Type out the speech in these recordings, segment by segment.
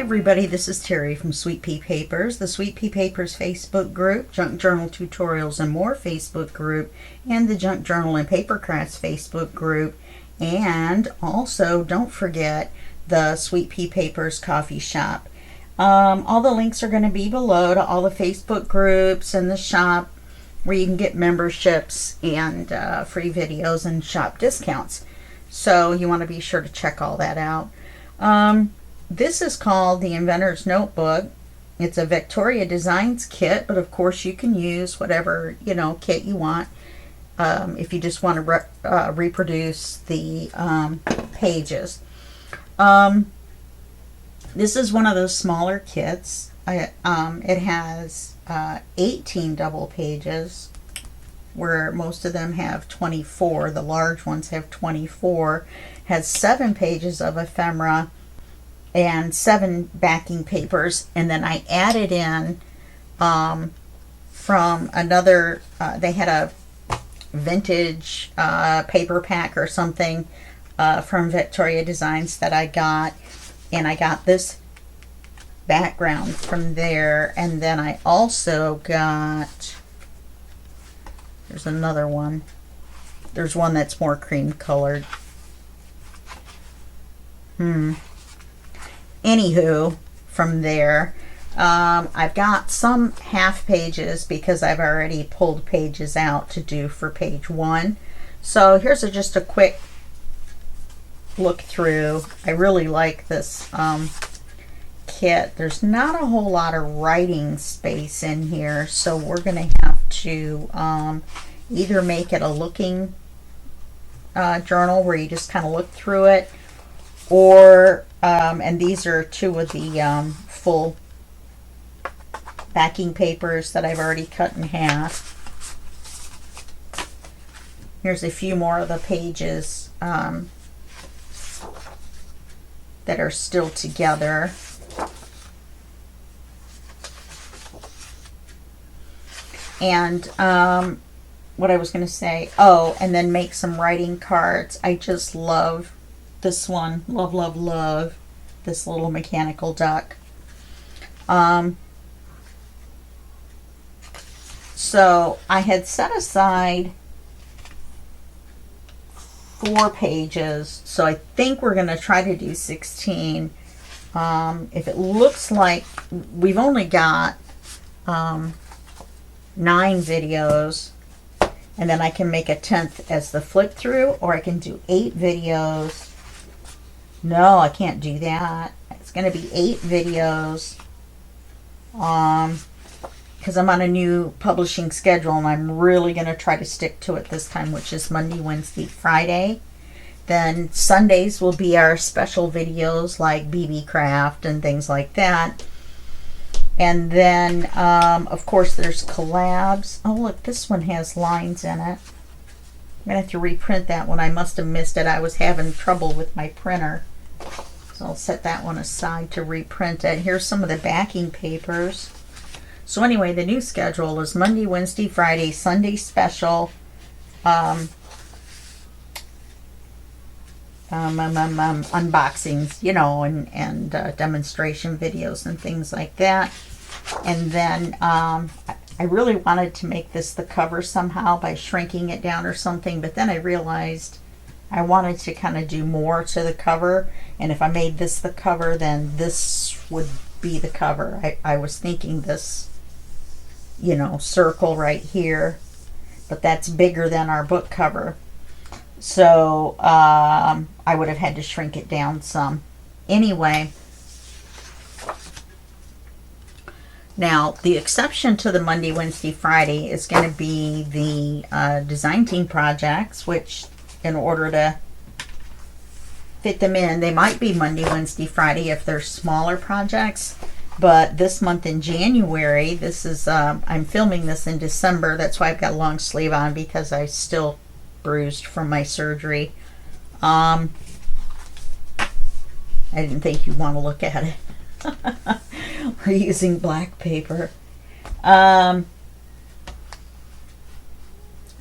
everybody, this is Terry from Sweet Pea Papers, the Sweet Pea Papers Facebook group, Junk Journal Tutorials and More Facebook group, and the Junk Journal and Paper Crafts Facebook group. And also, don't forget the Sweet Pea Papers coffee shop. All the links are going to be below to all the Facebook groups and the shop where you can get memberships and free videos and shop discounts. So you want to be sure to check all that out. This is called the Inventor's Notebook. It's a Victoria Designs kit, but of course you can use whatever, kit you want. If you just want to reproduce the pages. This is one of those smaller kits. It has 18 double pages, where most of them have 24. The large ones have 24. Has 7 pages of ephemera and 7 backing papers, and then I added in from another, they had a vintage paper pack or something from Victoria Designs that I got, and I got this background from there. And then I also got, there's another one, there's one that's more cream colored. Anywho, from there, I've got some half pages because I've already pulled pages out to do for page 1. So here's just a quick look through. I really like this kit. There's not a whole lot of writing space in here, so we're going to have to either make it a looking journal where you just kind of look through it, or and these are 2 of the full backing papers that I've already cut in half. Here's a few more of the pages that are still together. And what I was going to say, and then make some writing cards. I just love this one. Love, love, love this little mechanical duck. So I had set aside 4 pages, so I think we're going to try to do 16. If it looks like we've only got 9 videos, and then I can make a 10th as the flip through, or I can do 8 videos. No, I can't do that. It's going to be 8 videos because I'm on a new publishing schedule, and I'm really going to try to stick to it this time, which is Monday, Wednesday, Friday. Then Sundays will be our special videos like BB Craft and things like that. And then, of course, there's collabs. Oh, look, this one has lines in it. I'm going to have to reprint that one. I must have missed it. I was having trouble with my printer. So I'll set that one aside to reprint it. Here's some of the backing papers. So anyway, the new schedule is Monday, Wednesday, Friday, Sunday special. Unboxings, and demonstration videos and things like that. And then I really wanted to make this the cover somehow by shrinking it down or something, but then I realized I wanted to kind of do more to the cover, and if I made this the cover, then this would be the cover. I was thinking this, circle right here, but that's bigger than our book cover. So I would have had to shrink it down some. Anyway, now the exception to the Monday, Wednesday, Friday is going to be the design team projects, which in order to fit them in, they might be Monday, Wednesday, Friday if they're smaller projects. But this month in January, this is I'm filming this in December. That's why I've got a long sleeve on, because I still bruised from my surgery. I didn't think you'd want to look at it. We're using black paper.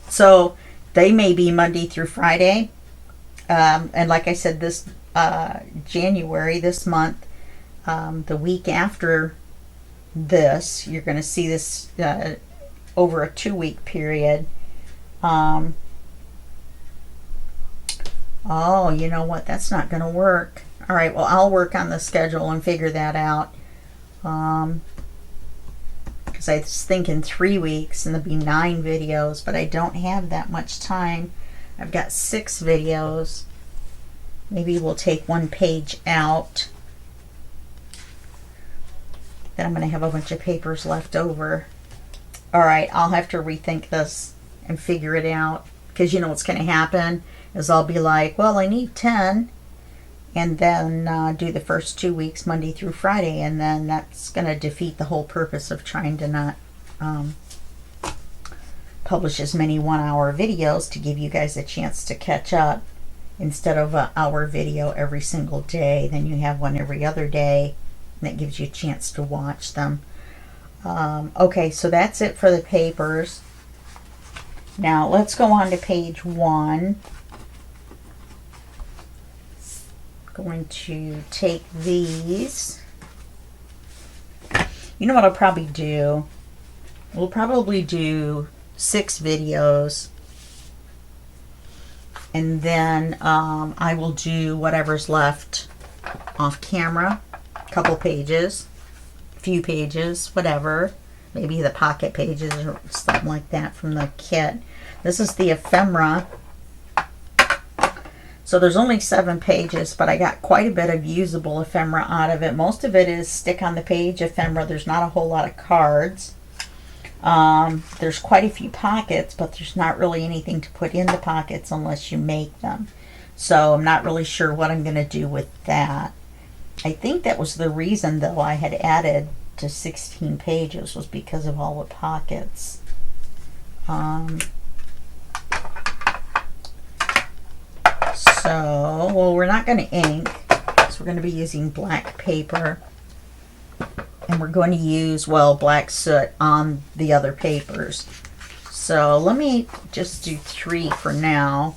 So they may be Monday through Friday. And like I said, this January, this month, the week after this, you're going to see this over a 2-week period. Oh, you know what? That's not going to work. All right, well, I'll work on the schedule and figure that out. Because I was thinking 3 weeks and there'd be 9 videos, but I don't have that much time. I've got 6 videos. Maybe we'll take 1 page out. Then I'm going to have a bunch of papers left over. All right, I'll have to rethink this and figure it out. Because you know what's going to happen is I'll be like, well, I need 10. And then do the first 2 weeks, Monday through Friday. And then that's going to defeat the whole purpose of trying to not publish as many 1-hour videos to give you guys a chance to catch up. Instead of an hour video every single day, then you have one every other day. And that gives you a chance to watch them. Okay, so that's it for the papers. Now let's go on to page 1. Going to take these. You know what I'll probably do? We'll probably do 6 videos. And then I will do whatever's left off camera. A couple pages, a few pages, whatever. Maybe the pocket pages or something like that from the kit. This is the ephemera. So there's only 7 pages, but I got quite a bit of usable ephemera out of it. Most of it is stick on the page ephemera. There's not a whole lot of cards. There's quite a few pockets, but there's not really anything to put in the pockets unless you make them. So I'm not really sure what I'm going to do with that. I think that was the reason, though, I had added to 16 pages was because of all the pockets. So, well, we're not going to ink, so we're going to be using black paper. And we're going to use, well, black soot on the other papers. So let me just do 3 for now.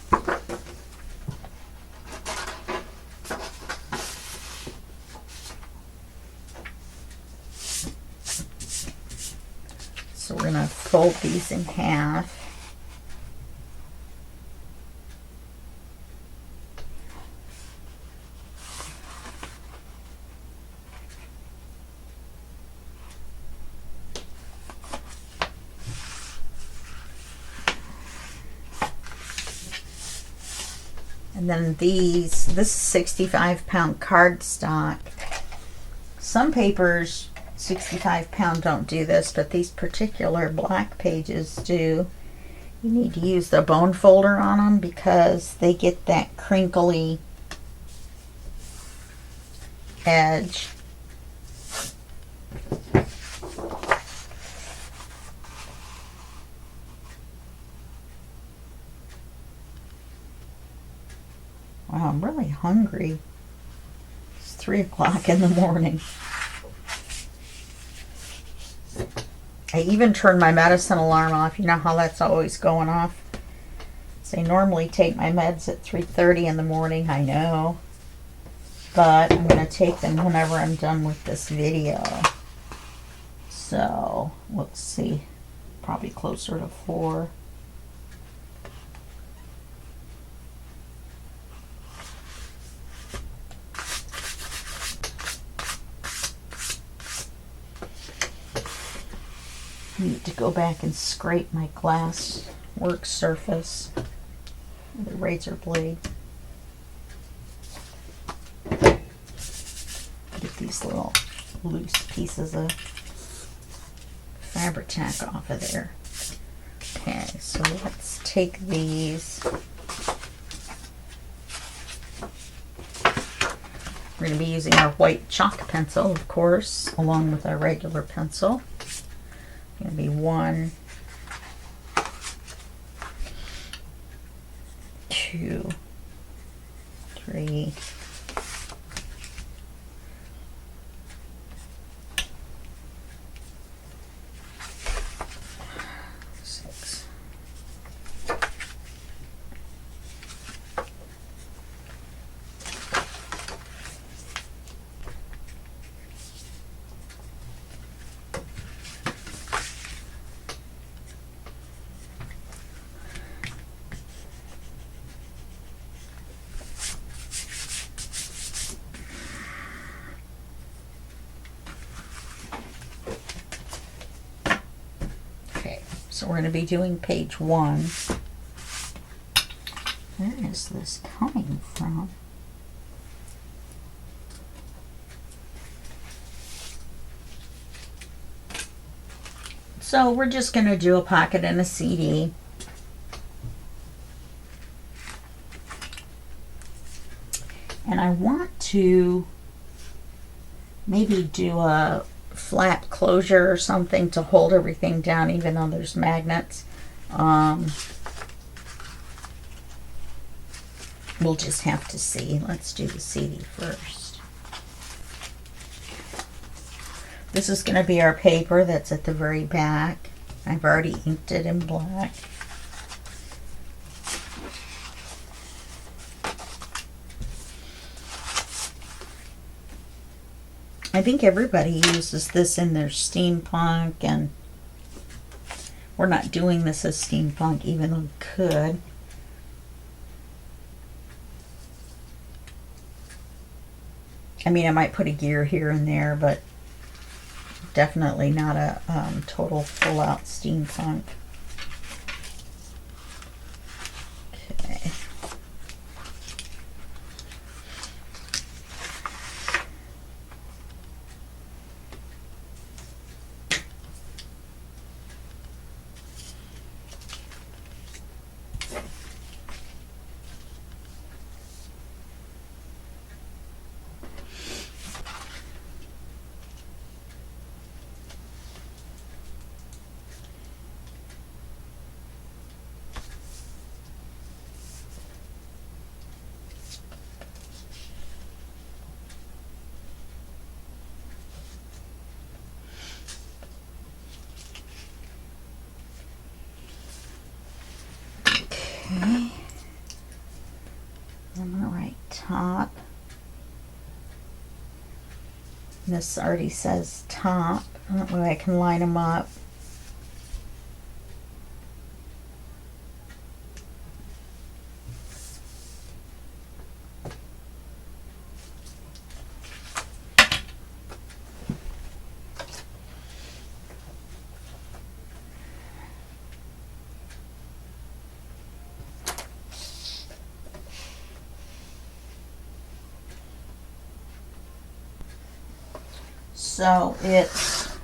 So we're going to fold these in half. And then this is 65-pound cardstock. Some papers, 65-pound, don't do this, but these particular black pages do. You need to use the bone folder on them because they get that crinkly edge. Wow, I'm really hungry. It's 3 o'clock in the morning. I even turned my medicine alarm off. You know how that's always going off? So I normally take my meds at 3:30 in the morning, I know. But I'm going to take them whenever I'm done with this video. So, let's see. Probably closer to 4. I need to go back and scrape my glass work surface with a razor blade. Get these little loose pieces of fabric tack off of there. Okay, so let's take these. We're going to be using our white chalk pencil, of course, along with our regular pencil. Going to be 1, 2, 3, 6. So we're going to be doing page 1. Where is this coming from? So we're just going to do a pocket and a CD. And I want to maybe do a flap closure or something to hold everything down, even though there's magnets. We'll just have to see. Let's do the CD first. This is going to be our paper that's at the very back. I've already inked it in black. I think everybody uses this in their steampunk, and we're not doing this as steampunk, even though we could. I mean, I might put a gear here and there, but definitely not a total full-out steampunk. Okay. Okay, I'm going to write top. This already says top. That way I can line them up. So it's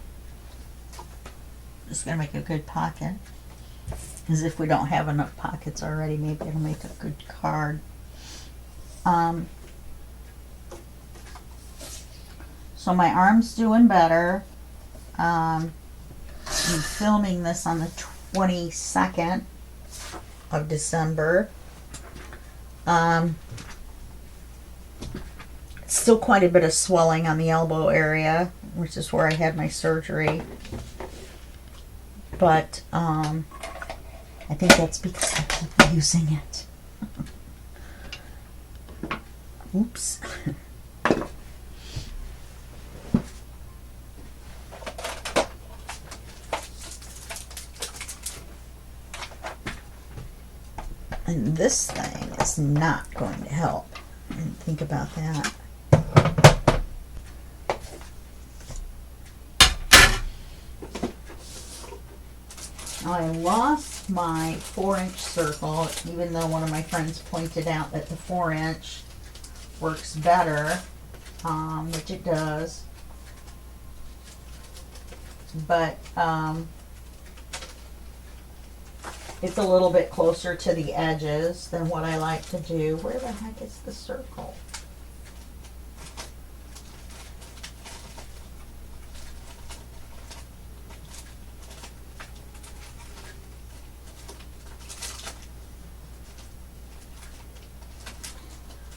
just going to make a good pocket. As if we don't have enough pockets already, maybe it'll make a good card. So my arm's doing better. I'm filming this on the 22nd of December. Still quite a bit of swelling on the elbow area, which is where I had my surgery. But I think that's because I keep using it. Oops. And this thing is not going to help. I didn't think about that. I lost my 4-inch circle, even though one of my friends pointed out that the 4-inch works better, which it does. But it's a little bit closer to the edges than what I like to do. Where the heck is the circle?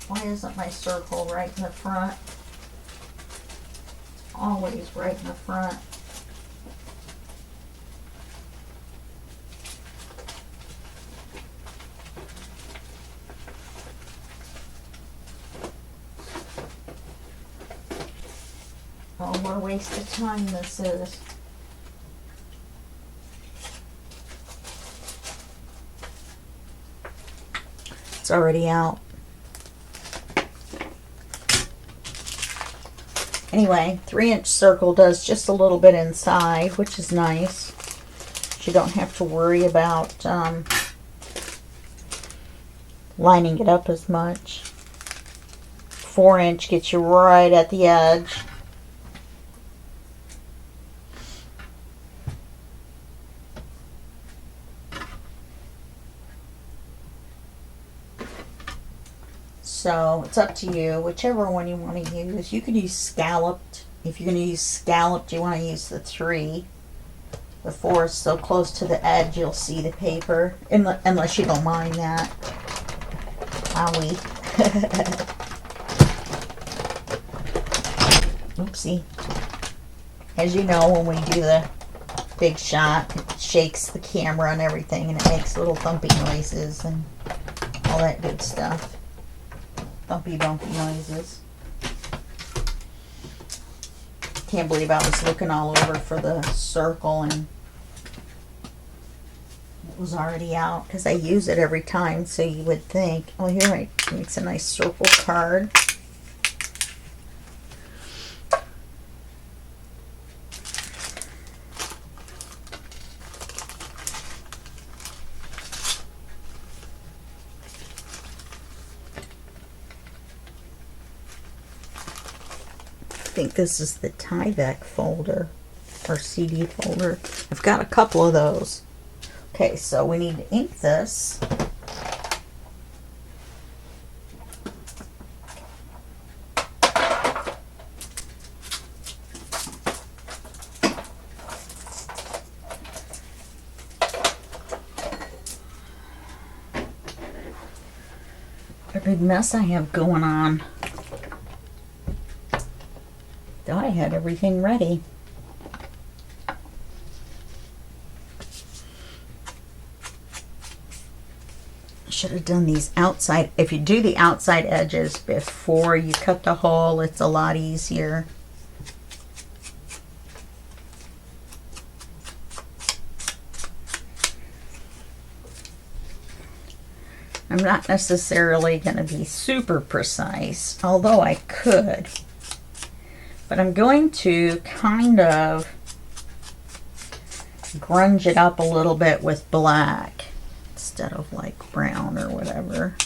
Why isn't my circle right in the front? Always right in the front. Oh, what a waste of time this is. It's already out. Anyway, 3-inch circle does just a little bit inside, which is nice. You don't have to worry about lining it up as much. 4-inch gets you right at the edge. So it's up to you, whichever one you want to use. You could use scalloped. If you're going to use scalloped, you want to use the 3. The 4 is so close to the edge you'll see the paper, unless you don't mind that. Owie. Oopsie. As you know, when we do the big shot, it shakes the camera and everything, and it makes little thumping noises and all that good stuff. Thumpy bumpy noises. Can't believe I was looking all over for the circle and it was already out, because I use it every time, so you would think, oh, here it makes a nice circle card. I think this is the Tyvek folder or CD folder. I've got a couple of those. Okay, so we need to ink this. A big mess I have going on. Thought I had everything ready. Should have done these outside. If you do the outside edges before you cut the hole, it's a lot easier. I'm not necessarily going to be super precise, although I could. But I'm going to kind of grunge it up a little bit with black instead of like brown or whatever.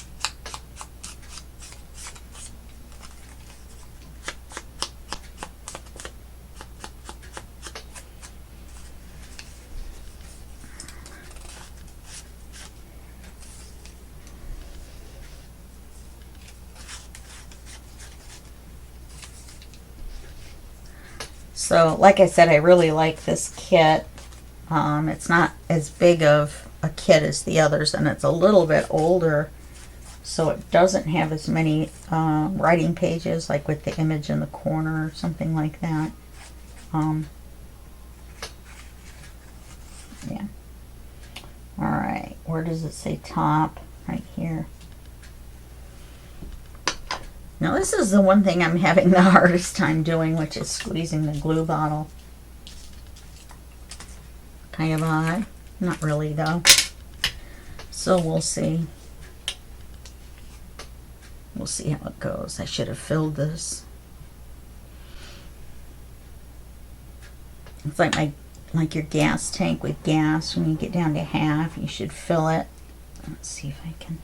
So, like I said, I really like this kit. It's not as big of a kit as the others, and it's a little bit older, so it doesn't have as many writing pages, like with the image in the corner or something like that. Yeah. Alright, where does it say top? Right here. Now this is the one thing I'm having the hardest time doing, which is squeezing the glue bottle. Kind of odd. Not really though. So we'll see. We'll see how it goes. I should have filled this. It's like your gas tank with gas. When you get down to half, you should fill it. Let's see if I can.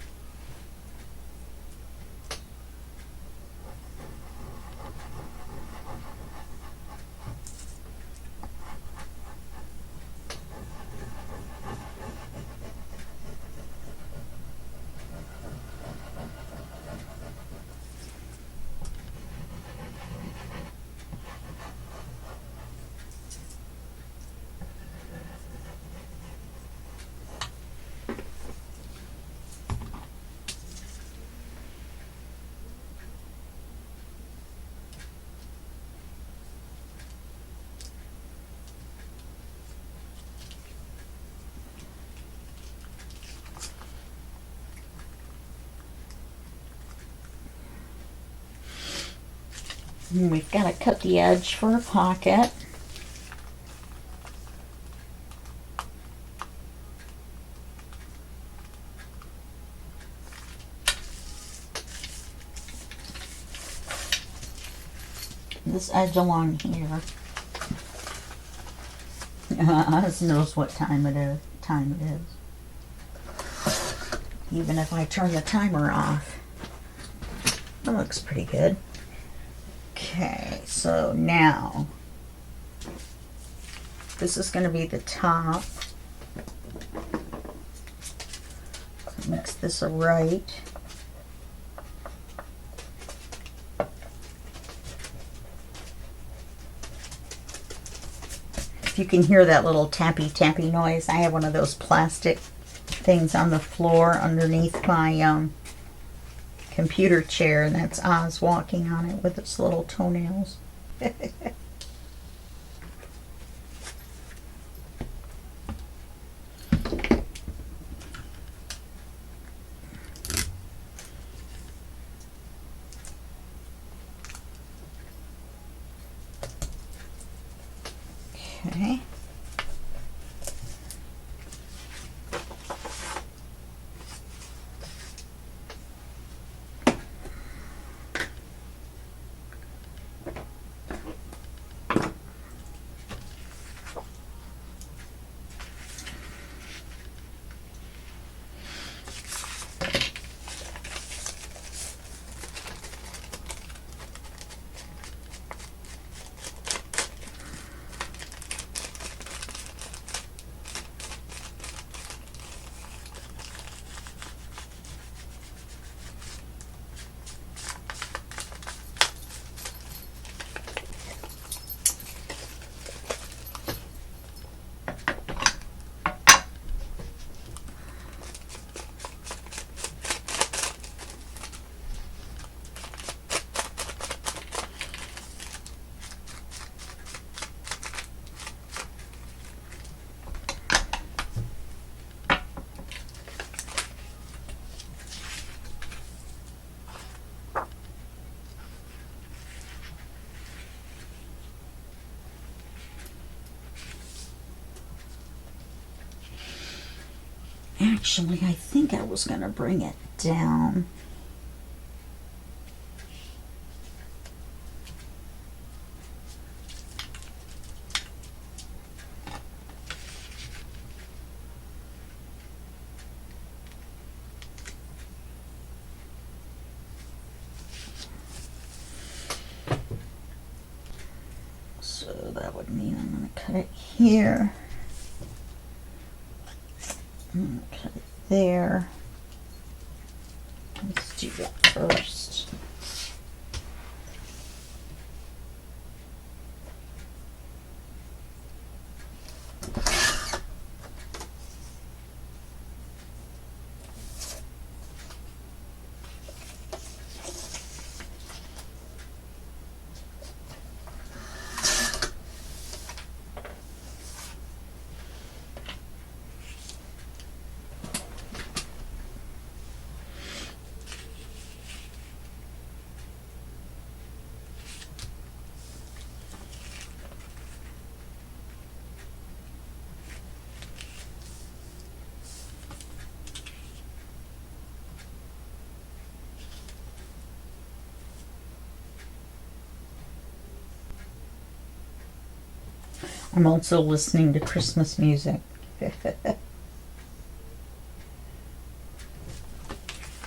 And we've got to cut the edge for a pocket. This edge along here. Oz knows what time it is. Even if I turn the timer off. That looks pretty good. Okay, so now this is going to be the top. Mix this right. If you can hear that little tappy tappy noise, I have one of those plastic things on the floor underneath my computer chair, and that's Oz walking on it with its little toenails. Okay. Actually, I think I was going to bring it down. So that would mean I'm going to cut it here. Cut it there. Let's do that first. I'm also listening to Christmas music. I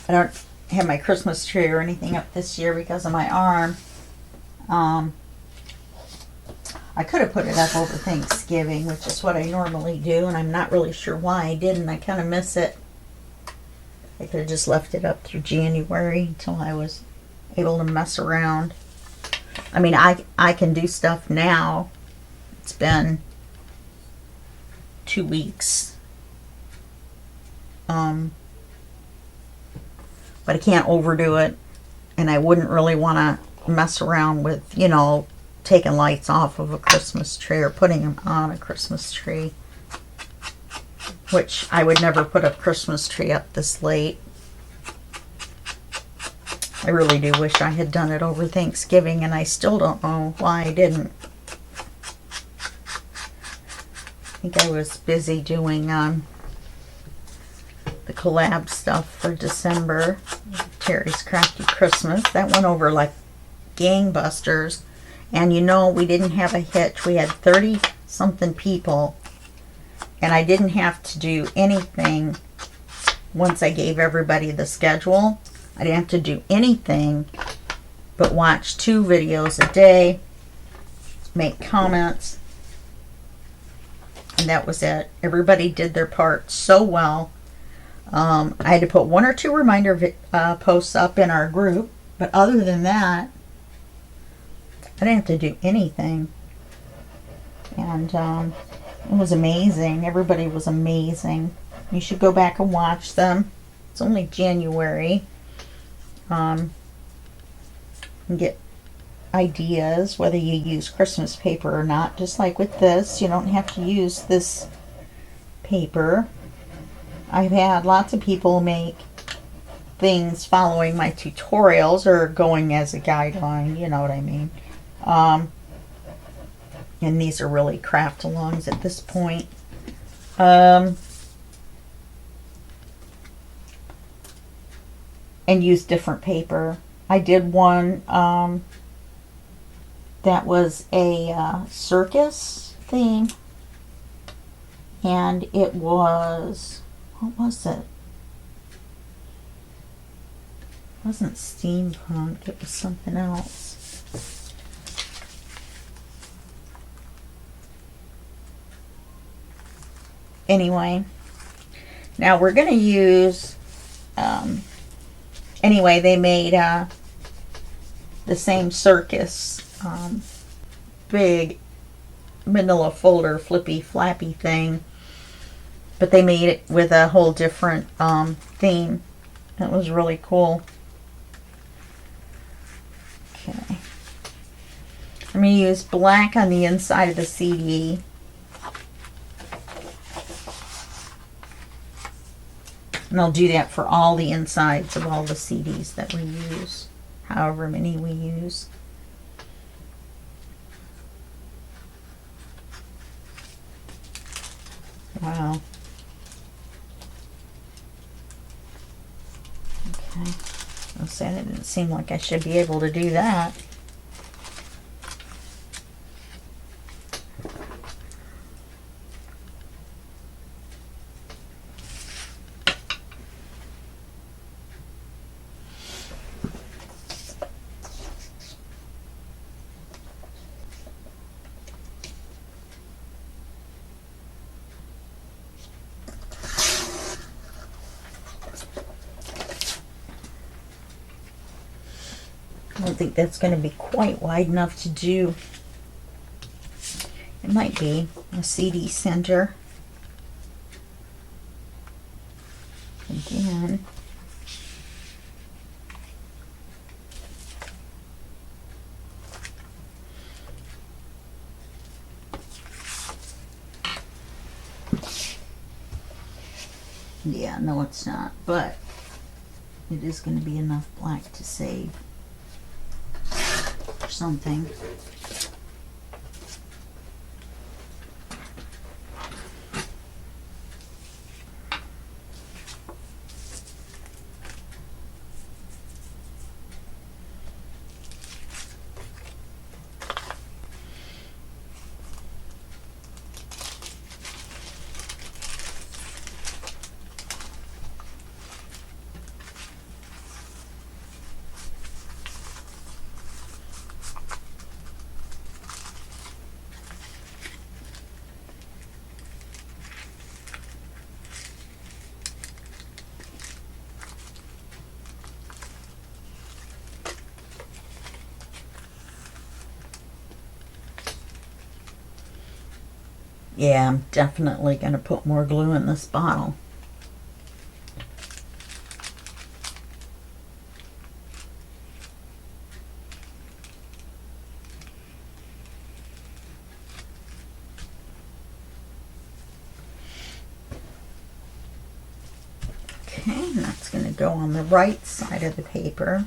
don't have my Christmas tree or anything up this year because of my arm. I could have put it up over Thanksgiving, which is what I normally do, and I'm not really sure why I didn't. I kind of miss it. I could have just left it up through January until I was able to mess around. I mean, I can do stuff now. It's been 2 weeks. But I can't overdo it. And I wouldn't really want to mess around with, you know, taking lights off of a Christmas tree or putting them on a Christmas tree. Which I would never put a Christmas tree up this late. I really do wish I had done it over Thanksgiving, and I still don't know why I didn't. I think I was busy doing the collab stuff for December. Terry's Crafty Christmas. That went over like gangbusters. And you know, we didn't have a hitch. We had 30 something people And I didn't have to do anything once I gave everybody the schedule. I didn't have to do anything but watch 2 videos a day, make comments, and that was it. Everybody did their part so well. I had to put 1 or 2 reminder posts up in our group, but other than that, I didn't have to do anything. And it was amazing. Everybody was amazing. You should go back and watch them. It's only January. And get ideas whether you use Christmas paper or not. Just like with this, you don't have to use this paper. I've had lots of people make things following my tutorials or going as a guideline, you know what I mean. And these are really craft alongs at this point. And use different paper. I did one that was a circus theme, and it was, what was it? It wasn't steampunk, it was something else. Anyway, now we're going to use, anyway, they made the same circus big manila folder flippy flappy thing, but they made it with a whole different theme. That was really cool. Okay, I'm going to use black on the inside of the CD. And I'll do that for all the insides of all the CDs that we use, however many we use. Wow. Okay. I'll say it didn't seem like I should be able to do that. I don't think that's going to be quite wide enough to do. It might be a CD center. Again. Yeah, no it's not, but it is going to be enough black to save something. Yeah, I'm definitely going to put more glue in this bottle. Okay, and that's going to go on the right side of the paper.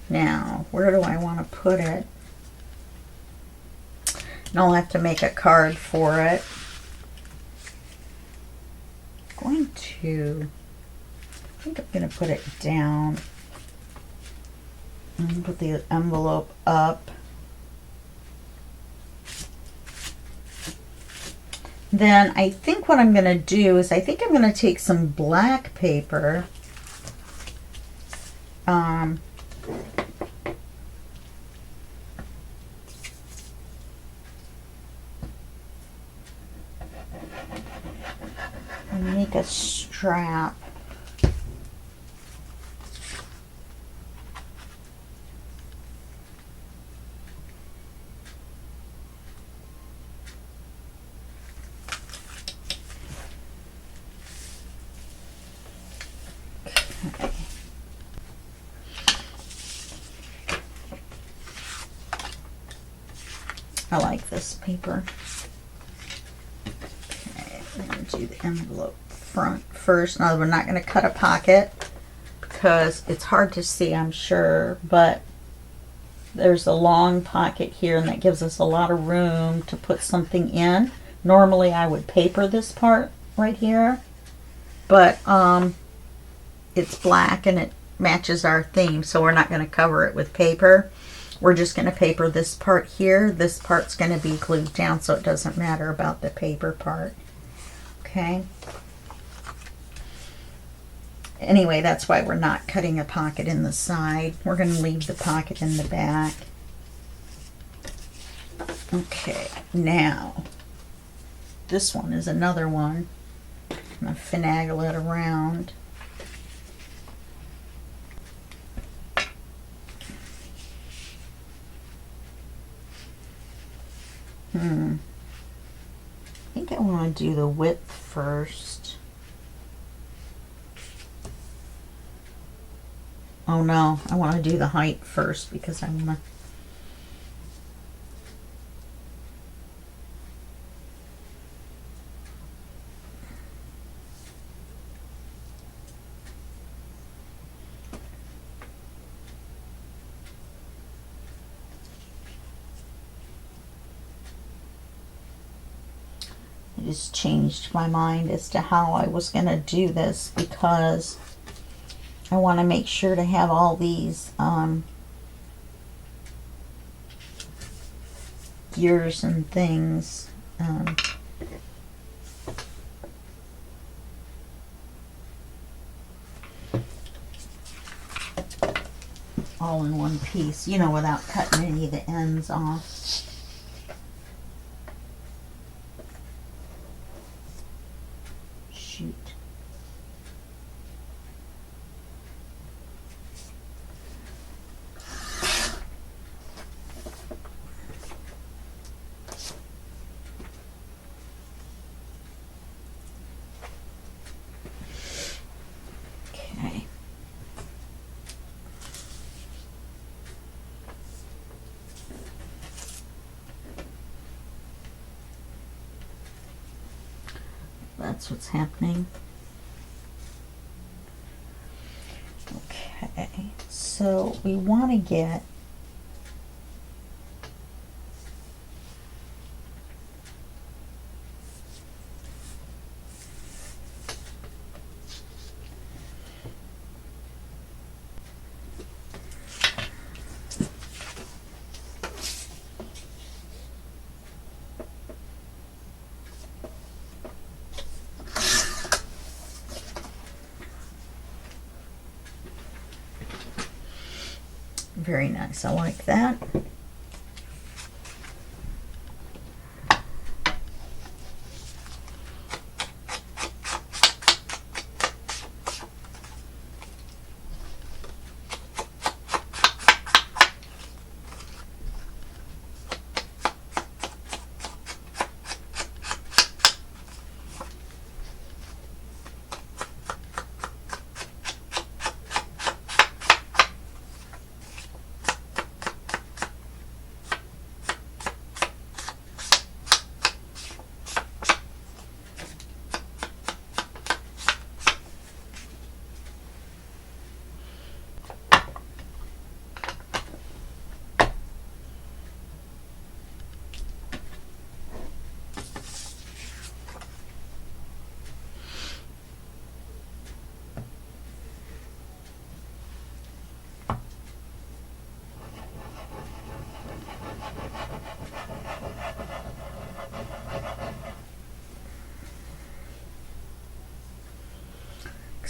Now, where do I want to put it? And I'll have to make a card for it. I think I'm going to put it down and put the envelope up. then I think what I'm going to do is I think I'm going to take some black paper. And make a strap. I like this paper. Okay, we're going to do the envelope front first. Now we're not going to cut a pocket because it's hard to see, I'm sure, but there's a long pocket here and that gives us a lot of room to put something in. Normally I would paper this part right here, but it's black and it matches our theme, so we're not going to cover it with paper. We're just going to paper this part here. This part's going to be glued down, so it doesn't matter about the paper part. Okay. Anyway, that's why we're not cutting a pocket in the side. We're going to leave the pocket in the back. Okay, now this one is another one. I'm going to finagle it around. I think I want to do the width first. Oh no, I want to do the height first because I want to. I just changed my mind as to how I was going to do this because I want to make sure to have all these gears and things all in one piece, you know, without cutting any of the ends off. Shoot. Okay. That's what's happening. Okay, so we want to get very nice. I like that.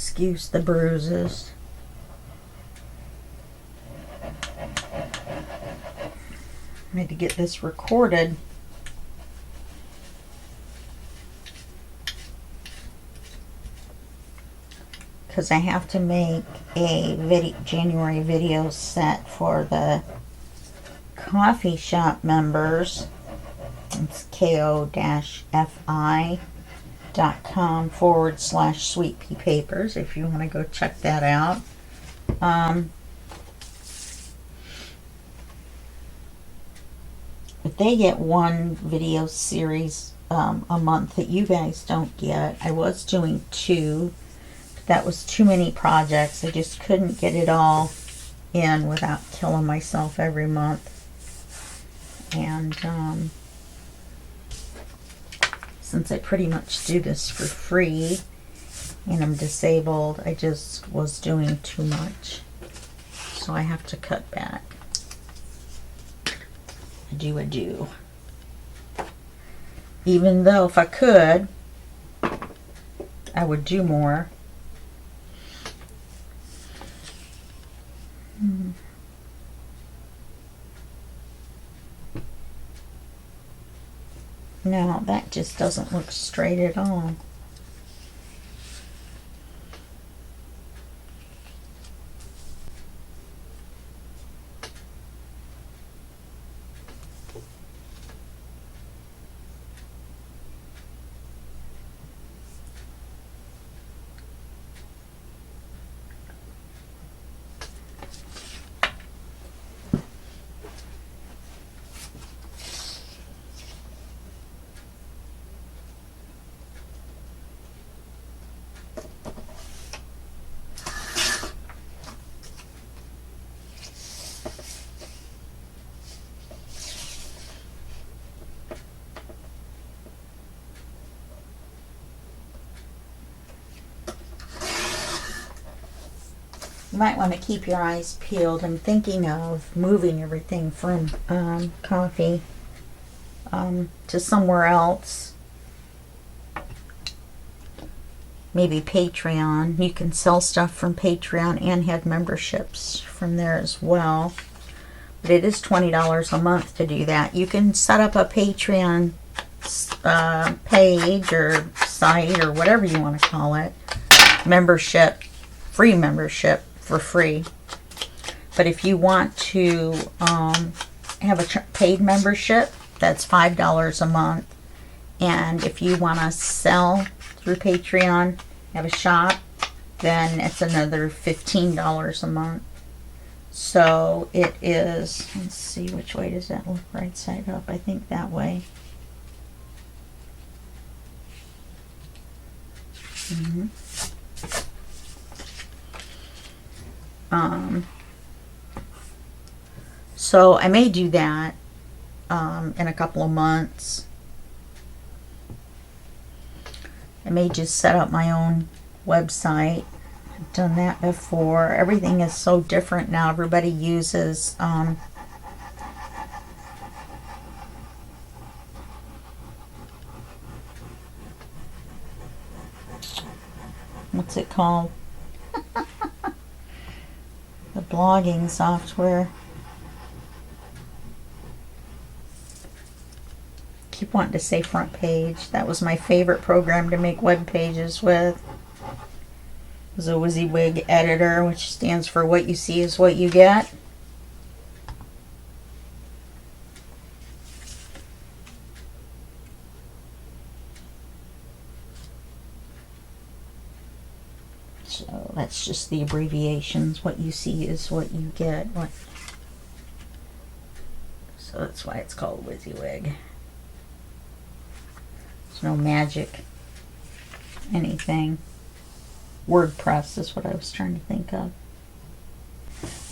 Excuse the bruises. I need to get this recorded. Because I have to make a January video set for the coffee shop members. It's ko-fi.com/sweetpeapapers if you want to go check that out. If they get one video series a month that you guys don't get, I was doing 2. That was too many projects. I just couldn't get it all in without killing myself every month. And since I pretty much do this for free and I'm disabled, I just was doing too much. So I have to cut back. I do. Even though if I could, I would do more. No, that just doesn't look straight at all. You might want to keep your eyes peeled. I'm thinking of moving everything from coffee to somewhere else. Maybe Patreon. You can sell stuff from Patreon and have memberships from there as well. But it is $20 a month to do that. You can set up a Patreon page or site or whatever you want to call it. Membership, free membership for free. But if you want to have a paid membership, that's $5 a month. And if you want to sell through Patreon, have a shop, then it's another $15 a month. So it is, let's see, which way does that look? Right side up, I think that way. So I may do that in a couple of months. I may just set up my own website. I've done that before. Everything is so different now. Everybody uses what's it called? The blogging software. Keep wanting to say front page. That was my favorite program to make web pages with. It was a WYSIWYG editor, which stands for what you see is what you get. So that's just the abbreviations. What you see is what you get. So that's why it's called WYSIWYG. There's no magic anything. WordPress is what I was trying to think of.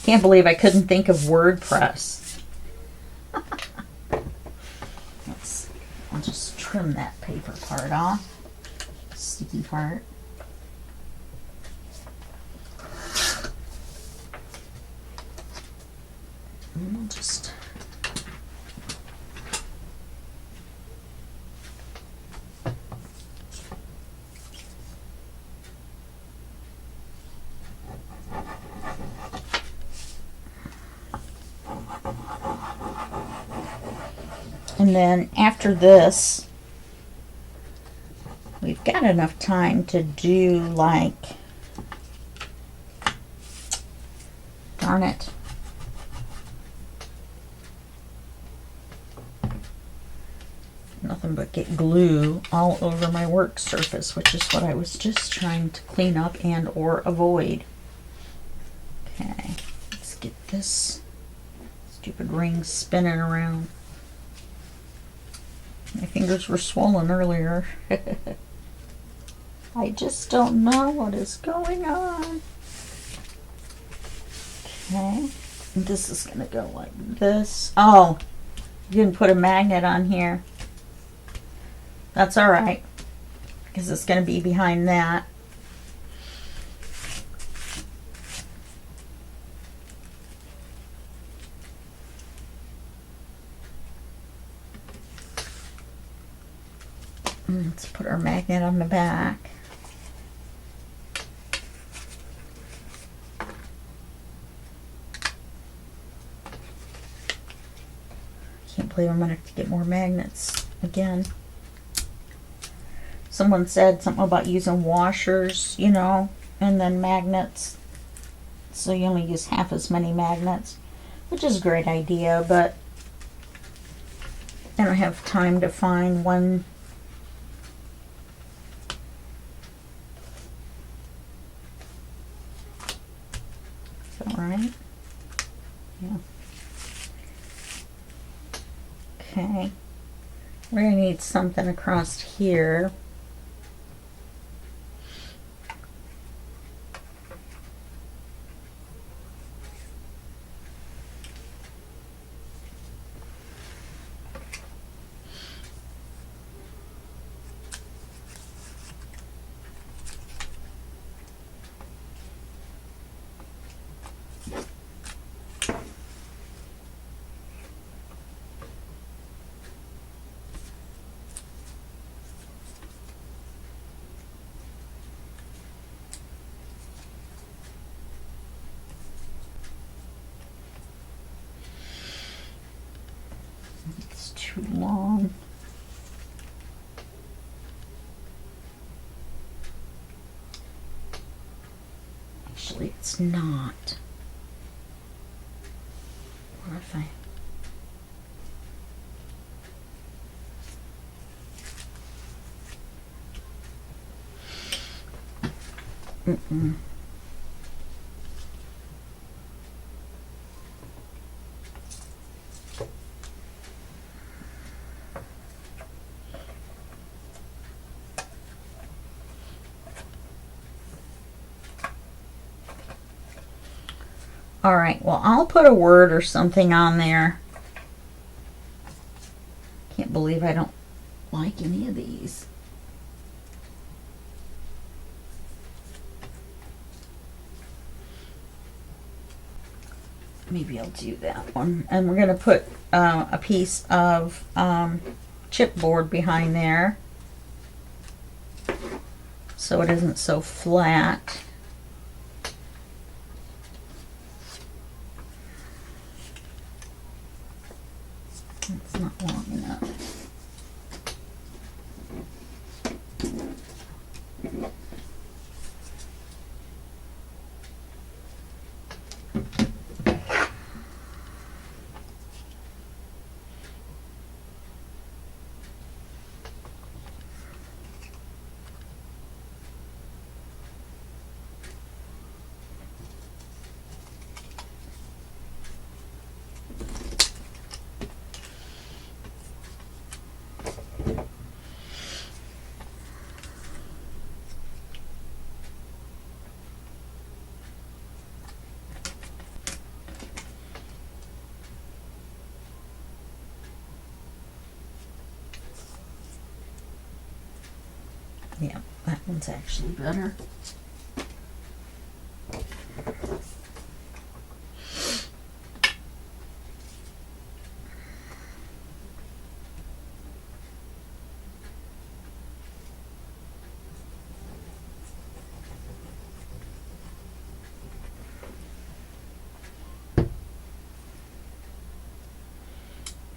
Can't believe I couldn't think of WordPress. I'll just trim that paper part off. Sticky part. And we'll just And then after this, we've got enough time to do like, darn it. Nothing but get glue all over my work surface, which is what I was just trying to clean up and or avoid. Okay, let's get this stupid ring spinning around. My fingers were swollen earlier. I just don't know what is going on. Okay, and this is gonna go like this. Oh, you didn't put a magnet on here. That's all right, because it's going to be behind that. Let's put our magnet on the back. Can't believe I'm going to have to get more magnets again. Someone said something about using washers, you know, and then magnets. So you only use half as many magnets, which is a great idea, but I don't have time to find one. Is that right? Yeah. Okay. We're going to need something across here. It's too long. Actually, it's not. What if I... All right, well, I'll put a word or something on there. Can't believe I don't like any of these. Maybe I'll do that one. And we're going to put a piece of chipboard behind there so it isn't so flat. It's not long enough. Yeah, that one's actually better.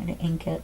And ink it.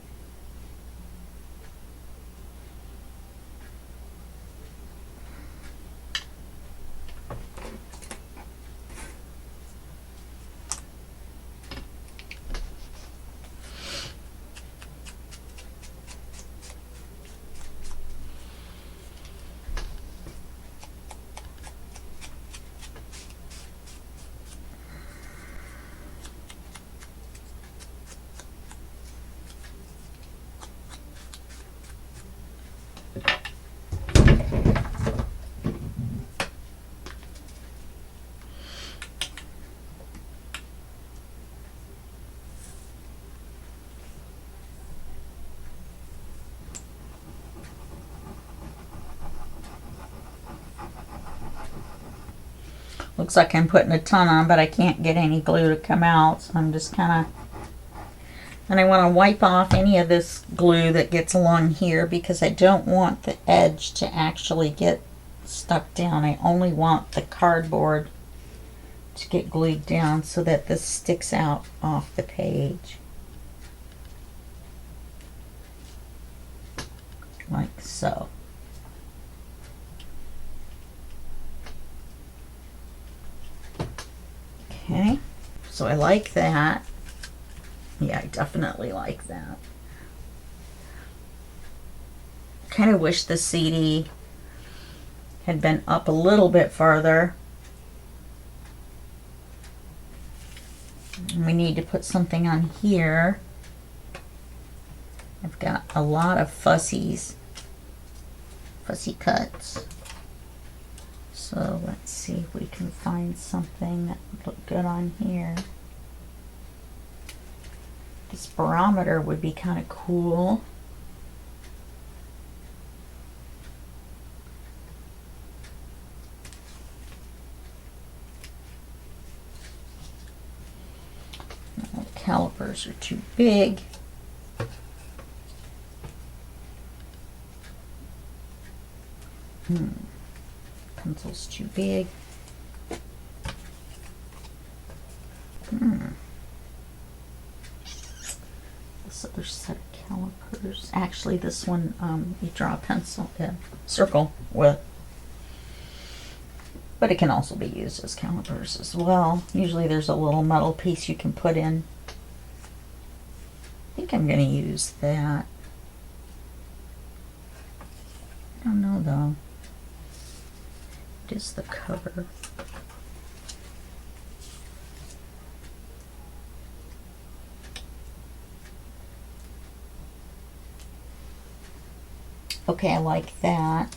Looks like I'm putting a ton on, but I can't get any glue to come out, so I'm just kind of... And I want to wipe off any of this glue that gets along here because I don't want the edge to actually get stuck down. I only want the cardboard to get glued down so that this sticks out off the page. Like so. Okay, so I like that. Yeah, I definitely like that. Kind of wish the CD had been up a little bit farther. We need to put something on here. I've got a lot of fussy cuts. So let's see if we can find something that would look good on here. This barometer would be kind of cool. No, the calipers are too big. Pencil's too big. This other set of calipers. Actually, this one you draw a pencil, circle with. But it can also be used as calipers as well. Usually there's a little metal piece you can put in. I think I'm going to use that. I don't know though. What is the cover? Okay, I like that.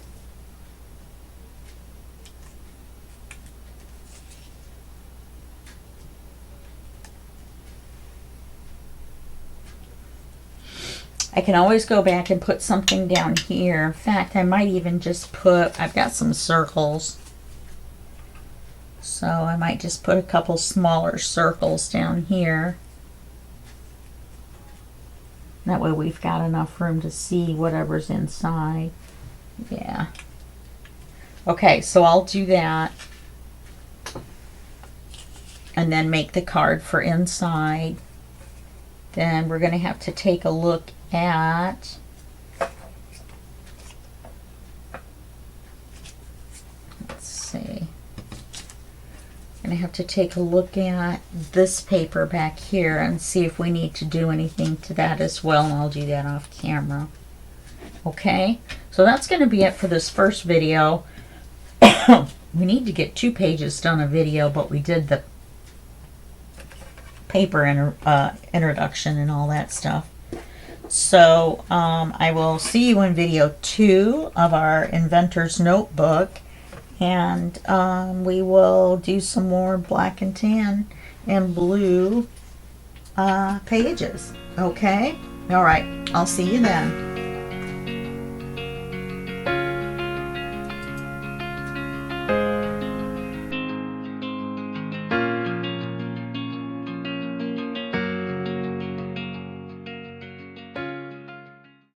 I can always go back and put something down here. In fact, I might even just put, I've got some circles. So I might just put a couple smaller circles down here. That way we've got enough room to see whatever's inside. Yeah. Okay, so I'll do that. And then make the card for inside. Then we're going to have to take a look at let's see. I'm going to have to take a look at this paper back here and see if we need to do anything to that as well, and I'll do that off camera. Okay, so that's going to be it for this first video. We need to get 2 pages done of video, but we did the paper introduction and all that stuff. So I will see you in video 2 of our Inventor's Notebook, and we will do some more black and tan and blue pages. Okay? All right. I'll see you then.